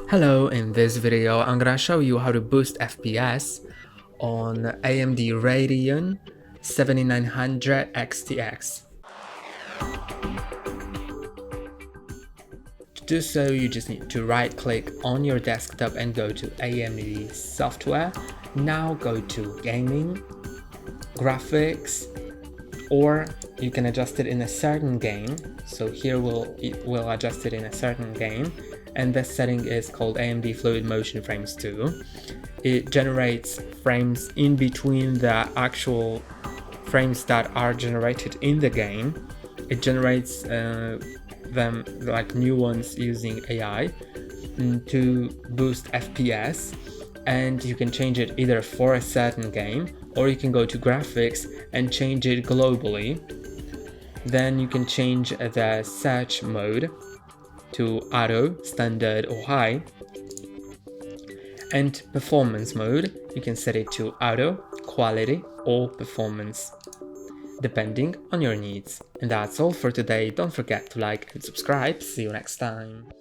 Hello, in this video I'm gonna show you how to boost FPS on AMD Radeon 7900 XTX. To do so, you just need to right click on your desktop and go to AMD Software. Now go to Gaming, Graphics, or you can adjust it in a certain game. So here it will adjust it in a certain game, and this setting is called AMD Fluid Motion Frames 2. It generates frames in between the actual frames that are generated in the game. It generates them like new ones using AI to boost FPS, and you can change it either for a certain game, or you can go to graphics and change it globally. Then you can change the search mode to auto, standard, or high. And performance mode, you can set it to auto, quality, or performance, depending on your needs. And that's all for today. Don't forget to like and subscribe. See you next time.